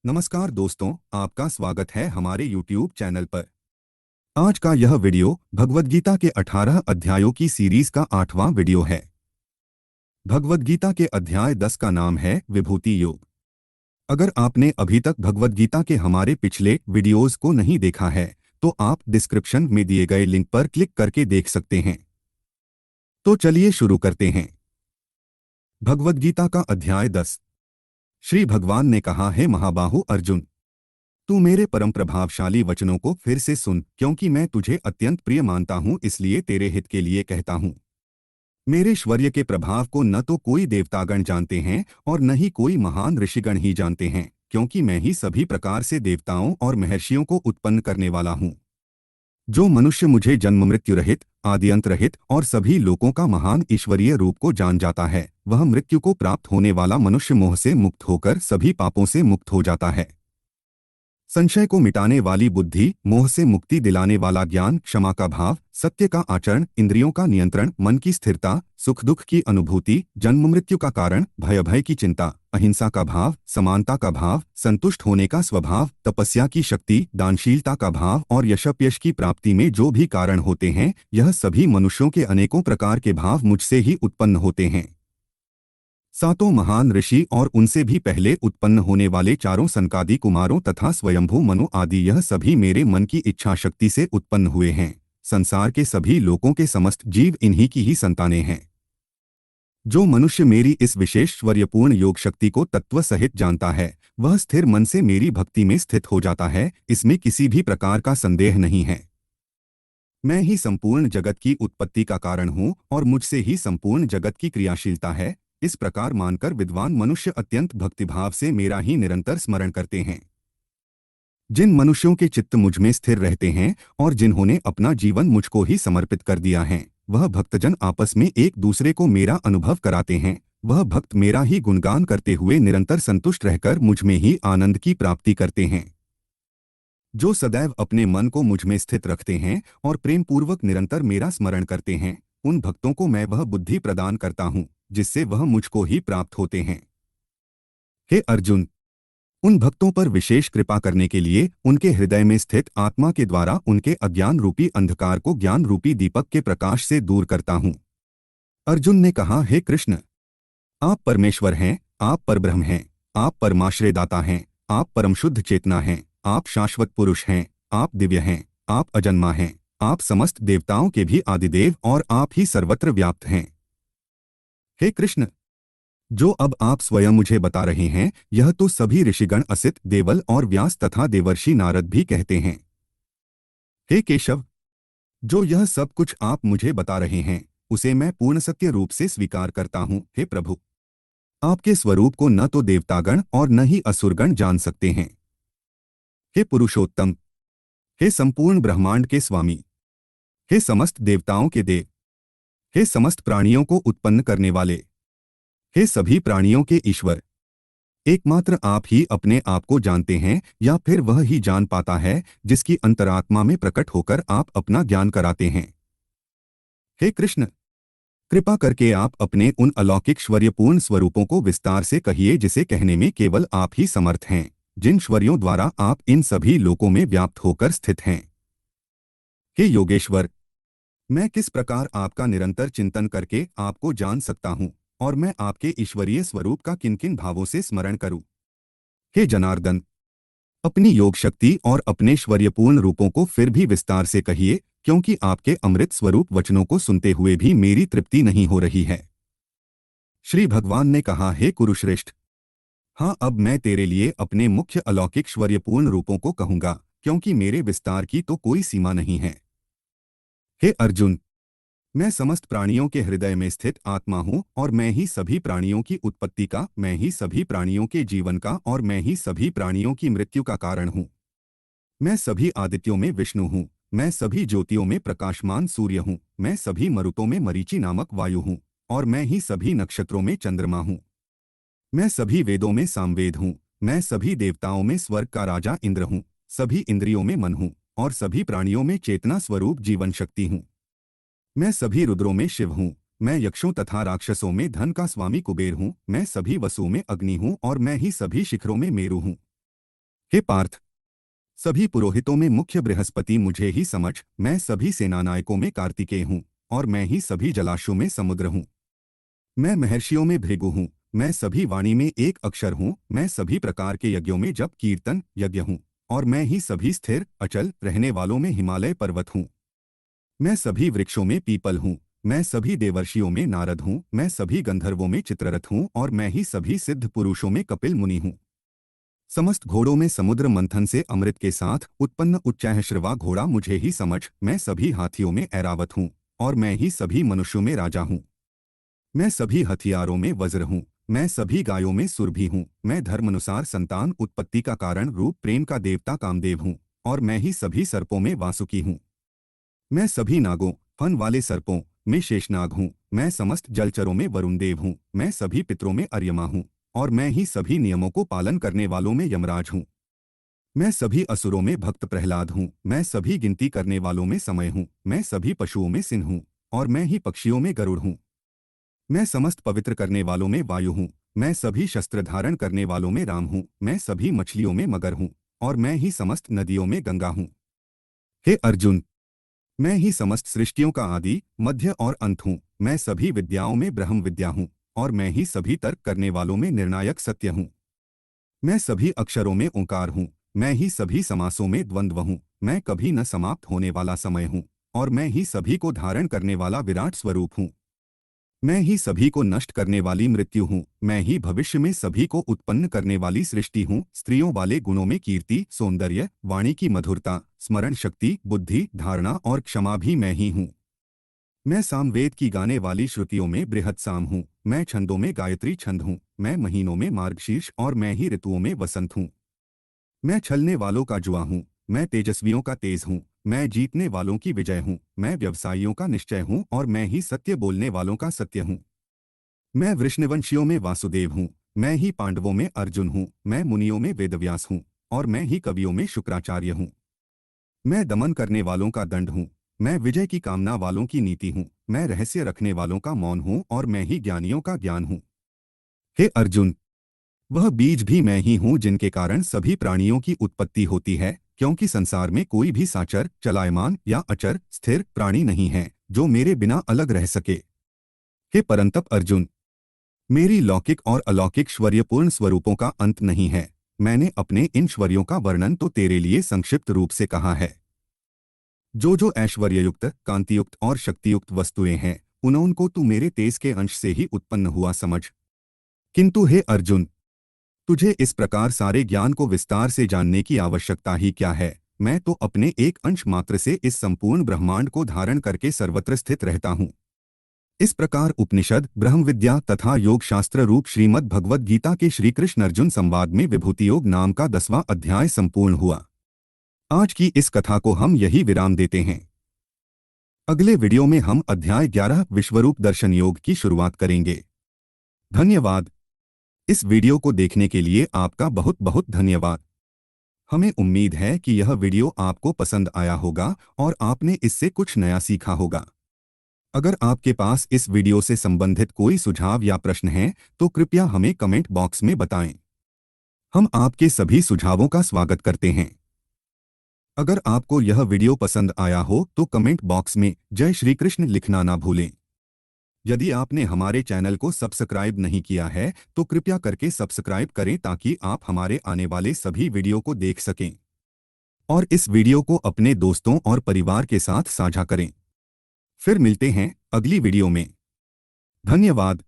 नमस्कार दोस्तों, आपका स्वागत है हमारे YouTube चैनल पर। आज का यह वीडियो भगवद गीता के 18 अध्यायों की सीरीज का 8वां वीडियो है। भगवद गीता के अध्याय 10 का नाम है विभूति योग। अगर आपने अभी तक भगवद गीता के हमारे पिछले वीडियोस को नहीं देखा है तो आप डिस्क्रिप्शन में दिए गए लिंक पर क्लिक करके देख सकते हैं। तो चलिए शुरू करते हैं। भगवद गीता का अध्याय 10। श्री भगवान ने कहा, हे महाबाहु अर्जुन, तू मेरे परम प्रभावशाली वचनों को फिर से सुन, क्योंकि मैं तुझे अत्यंत प्रिय मानता हूँ, इसलिए तेरे हित के लिए कहता हूँ। मेरे शौर्य के प्रभाव को न तो कोई देवतागण जानते हैं और न ही कोई महान ऋषिगण ही जानते हैं, क्योंकि मैं ही सभी प्रकार से देवताओं और महर्षियों को उत्पन्न करने वाला हूँ। जो मनुष्य मुझे जन्म मृत्यु रहित, आद्यंत रहित और सभी लोकों का महान ईश्वरीय रूप को जान जाता है, वह मृत्यु को प्राप्त होने वाला मनुष्य मोह से मुक्त होकर सभी पापों से मुक्त हो जाता है। संशय को मिटाने वाली बुद्धि, मोह से मुक्ति दिलाने वाला ज्ञान, क्षमा का भाव, सत्य का आचरण, इंद्रियों का नियंत्रण, मन की स्थिरता, सुख दुख की अनुभूति, जन्म मृत्यु का कारण, भय की चिंता, अहिंसा का भाव, समानता का भाव, संतुष्ट होने का स्वभाव, तपस्या की शक्ति, दानशीलता का भाव और यश की प्राप्ति में जो भी कारण होते हैं, यह सभी मनुष्यों के अनेकों प्रकार के भाव मुझसे ही उत्पन्न होते हैं। सातों महान ऋषि और उनसे भी पहले उत्पन्न होने वाले चारों सनकादि कुमारों तथा स्वयंभू मनु आदि, यह सभी मेरे मन की इच्छा शक्ति से उत्पन्न हुए हैं। संसार के सभी लोकों के समस्त जीव इन्हीं की ही संतानें हैं। जो मनुष्य मेरी इस विशेष श्वर्यपूर्ण योग शक्ति को तत्व सहित जानता है, वह स्थिर मन से मेरी भक्ति में स्थित हो जाता है, इसमें किसी भी प्रकार का संदेह नहीं है। मैं ही संपूर्ण जगत की उत्पत्ति का कारण हूँ और मुझसे ही संपूर्ण जगत की क्रियाशीलता है। इस प्रकार मानकर विद्वान मनुष्य अत्यंत भक्तिभाव से मेरा ही निरंतर स्मरण करते हैं। जिन मनुष्यों के चित्त मुझ में स्थिर रहते हैं और जिन्होंने अपना जीवन मुझको ही समर्पित कर दिया है, वह भक्तजन आपस में एक दूसरे को मेरा अनुभव कराते हैं। वह भक्त मेरा ही गुणगान करते हुए निरंतर संतुष्ट रहकर मुझ में ही आनंद की प्राप्ति करते हैं। जो सदैव अपने मन को मुझ में स्थित रखते हैं और प्रेम पूर्वक निरंतर मेरा स्मरण करते हैं, उन भक्तों को मैं वह बुद्धि प्रदान करता हूँ जिससे वह मुझको ही प्राप्त होते हैं। हे अर्जुन, उन भक्तों पर विशेष कृपा करने के लिए उनके हृदय में स्थित आत्मा के द्वारा उनके अज्ञान रूपी अंधकार को ज्ञान रूपी दीपक के प्रकाश से दूर करता हूँ। अर्जुन ने कहा, हे कृष्ण, आप परमेश्वर हैं, आप परब्रह्म हैं, आप परमाश्रयदाता हैं, आप परम शुद्ध चेतना हैं, आप शाश्वत पुरुष हैं, आप दिव्य हैं, आप अजन्मा हैं, आप समस्त देवताओं के भी आदिदेव और आप ही सर्वत्र व्याप्त हैं। हे कृष्ण, जो अब आप स्वयं मुझे बता रहे हैं, यह तो सभी ऋषिगण असित, देवल और व्यास तथा देवर्षि नारद भी कहते हैं। हे केशव, जो यह सब कुछ आप मुझे बता रहे हैं, उसे मैं पूर्ण सत्य रूप से स्वीकार करता हूँ। हे प्रभु, आपके स्वरूप को न तो देवतागण और न ही असुरगण जान सकते हैं। हे पुरुषोत्तम, हे संपूर्ण ब्रह्मांड के स्वामी, हे समस्त देवताओं के देव, हे समस्त प्राणियों को उत्पन्न करने वाले, हे सभी प्राणियों के ईश्वर, एकमात्र आप ही अपने आप को जानते हैं, या फिर वह ही जान पाता है जिसकी अंतरात्मा में प्रकट होकर आप अपना ज्ञान कराते हैं। हे कृष्ण, कृपा करके आप अपने उन अलौकिक श्वर्यपूर्ण स्वरूपों को विस्तार से कहिए जिसे कहने में केवल आप ही समर्थ हैं, जिन श्वर्यों द्वारा आप इन सभी लोकों में व्याप्त होकर स्थित हैं। हे योगेश्वर, मैं किस प्रकार आपका निरंतर चिंतन करके आपको जान सकता हूँ, और मैं आपके ईश्वरीय स्वरूप का किन किन भावों से स्मरण करूं। हे जनार्दन, अपनी योग शक्ति और अपने श्वर्यपूर्ण रूपों को फिर भी विस्तार से कहिए, क्योंकि आपके अमृत स्वरूप वचनों को सुनते हुए भी मेरी तृप्ति नहीं हो रही है। श्री भगवान ने कहा, हे कुरुश्रेष्ठ, हाँ, अब मैं तेरे लिए अपने मुख्य अलौकिक श्वर्यपूर्ण रूपों को कहूंगा, क्योंकि मेरे विस्तार की तो कोई सीमा नहीं है। हे अर्जुन, मैं समस्त प्राणियों के हृदय में स्थित आत्मा हूँ और मैं ही सभी प्राणियों की उत्पत्ति का, मैं ही सभी प्राणियों के जीवन का और मैं ही सभी प्राणियों की मृत्यु का कारण हूँ। मैं सभी आदित्यों में विष्णु हूँ, मैं सभी ज्योतियों में प्रकाशमान सूर्य हूँ, मैं सभी मरुतों में मरीचि नामक वायु हूँ और मैं ही सभी नक्षत्रों में चंद्रमा हूँ। मैं सभी वेदों में सामवेद हूँ, मैं सभी देवताओं में स्वर्ग का राजा इंद्र हूँ, सभी इंद्रियों में मन हूँ और सभी प्राणियों में चेतना स्वरूप जीवन शक्ति हूँ। मैं सभी रुद्रों में शिव हूँ, मैं यक्षों तथा राक्षसों में धन का स्वामी कुबेर हूँ, मैं सभी वसुओं में अग्नि हूँ और मैं ही सभी शिखरों में मेरु हूँ। हे पार्थ, सभी पुरोहितों में मुख्य बृहस्पति मुझे ही समझ, मैं सभी सेनानायकों में कार्तिकेय हूँ, और मैं ही सभी जलाशयों में समुद्र हूँ। मैं महर्षियों में भृगु हूँ, मैं सभी वाणी में एक अक्षर हूँ, मैं सभी प्रकार के यज्ञों में जप कीर्तन यज्ञ हूँ, और मैं ही सभी स्थिर अचल रहने वालों में हिमालय पर्वत हूँ। मैं सभी वृक्षों में पीपल हूँ, मैं सभी देवर्षियों में नारद हूँ, मैं सभी गंधर्वों में चित्ररथ हूँ, और मैं ही सभी सिद्ध पुरुषों में कपिल मुनि हूँ। समस्त घोड़ों में समुद्र मंथन से अमृत के साथ उत्पन्न उच्चैःश्रवा घोड़ा मुझे ही समझ, मैं सभी हाथियों में ऐरावत हूँ, और मैं ही सभी मनुष्यों में राजा हूँ। मैं सभी हथियारों में वज्र हूँ, मैं सभी गायों में सुरभि हूँ, मैं धर्मानुसार संतान उत्पत्ति का कारण रूप प्रेम का देवता कामदेव हूँ, और मैं ही सभी सर्पों में वासुकी हूँ। मैं सभी नागों फन वाले सर्पों में शेषनाग हूँ, मैं समस्त जलचरों में वरुण देव हूँ, मैं सभी पितरों में अर्यमा हूँ, और मैं ही सभी नियमों को पालन करने वालों में यमराज हूँ। मैं सभी असुरों में भक्त प्रहलाद हूँ, मैं सभी गिनती करने वालों में समय हूँ, मैं सभी पशुओं में सिंह हूँ, और मैं ही पक्षियों में गरुड़ हूँ। मैं समस्त पवित्र करने वालों में वायु हूँ, मैं सभी शस्त्र धारण करने वालों में राम हूँ, मैं सभी मछलियों में मगर हूँ, और मैं ही समस्त नदियों में गंगा हूँ। हे अर्जुन, मैं ही समस्त सृष्टियों का आदि मध्य और अंत हूँ, मैं सभी विद्याओं में ब्रह्म विद्या हूँ, और मैं ही सभी तर्क करने वालों में निर्णायक सत्य हूँ। मैं सभी अक्षरों में ओंकार हूँ, मैं ही सभी समासों में द्वंद्व हूँ, मैं कभी न समाप्त होने वाला समय हूँ, और मैं ही सभी को धारण करने वाला विराट स्वरूप हूँ। मैं ही सभी को नष्ट करने वाली मृत्यु हूँ, मैं ही भविष्य में सभी को उत्पन्न करने वाली सृष्टि हूँ। स्त्रियों वाले गुणों में कीर्ति सौंदर्य वाणी की मधुरता स्मरण शक्ति बुद्धि धारणा और क्षमा भी मैं ही हूँ। मैं सामवेद की गाने वाली श्रुतियों में बृहत साम हूँ, मैं छंदों में गायत्री छंद हूँ, मैं महीनों में मार्गशीर्ष और मैं ही ऋतुओं में वसंत हूँ। मैं छलने वालों का जुआ हूँ, मैं तेजस्वियों का तेज हूँ, मैं जीतने वालों की विजय हूँ, मैं व्यवसायियों का निश्चय हूँ, और मैं ही सत्य बोलने वालों का सत्य हूँ। मैं वृष्णवंशियों में वासुदेव हूँ, मैं ही पांडवों में अर्जुन हूँ, मैं मुनियों में वेदव्यास हूँ, और मैं ही कवियों में शुक्राचार्य हूँ। मैं दमन करने वालों का दंड हूँ, मैं विजय की कामना वालों की नीति हूँ, मैं रहस्य रखने वालों का मौन हूँ, और मैं ही ज्ञानियों का ज्ञान हूँ। हे अर्जुन, वह बीज भी मैं ही हूँ जिनके कारण सभी प्राणियों की उत्पत्ति होती है, क्योंकि संसार में कोई भी साचर चलायमान या अचर स्थिर प्राणी नहीं है जो मेरे बिना अलग रह सके। हे परंतप अर्जुन, मेरी लौकिक और अलौकिक श्वर्यपूर्ण स्वरूपों का अंत नहीं है। मैंने अपने इन श्वर्यों का वर्णन तो तेरे लिए संक्षिप्त रूप से कहा है। जो जो ऐश्वर्ययुक्त कांतियुक्त और शक्तियुक्त वस्तुएं हैं उनको तू मेरे तेज के अंश से ही उत्पन्न हुआ समझ। किंतु हे अर्जुन, तुझे इस प्रकार सारे ज्ञान को विस्तार से जानने की आवश्यकता ही क्या है। मैं तो अपने एक अंश मात्र से इस संपूर्ण ब्रह्मांड को धारण करके सर्वत्र स्थित रहता हूँ। इस प्रकार उपनिषद ब्रह्म विद्या तथा योग शास्त्र रूप श्रीमद् भगवद गीता के श्री कृष्ण अर्जुन संवाद में विभूति योग नाम का 10वां अध्याय संपूर्ण हुआ। आज की इस कथा को हम यही विराम देते हैं। अगले वीडियो में हम अध्याय 11 विश्वरूप दर्शन योग की शुरुआत करेंगे। धन्यवाद। इस वीडियो को देखने के लिए आपका बहुत बहुत धन्यवाद। हमें उम्मीद है कि यह वीडियो आपको पसंद आया होगा और आपने इससे कुछ नया सीखा होगा। अगर आपके पास इस वीडियो से संबंधित कोई सुझाव या प्रश्न हैं, तो कृपया हमें कमेंट बॉक्स में बताएं। हम आपके सभी सुझावों का स्वागत करते हैं। अगर आपको यह वीडियो पसंद आया हो तो कमेंट बॉक्स में जय श्री कृष्ण लिखना ना भूलें। यदि आपने हमारे चैनल को सब्सक्राइब नहीं किया है तो कृपया करके सब्सक्राइब करें ताकि आप हमारे आने वाले सभी वीडियो को देख सकें और इस वीडियो को अपने दोस्तों और परिवार के साथ साझा करें। फिर मिलते हैं अगली वीडियो में। धन्यवाद।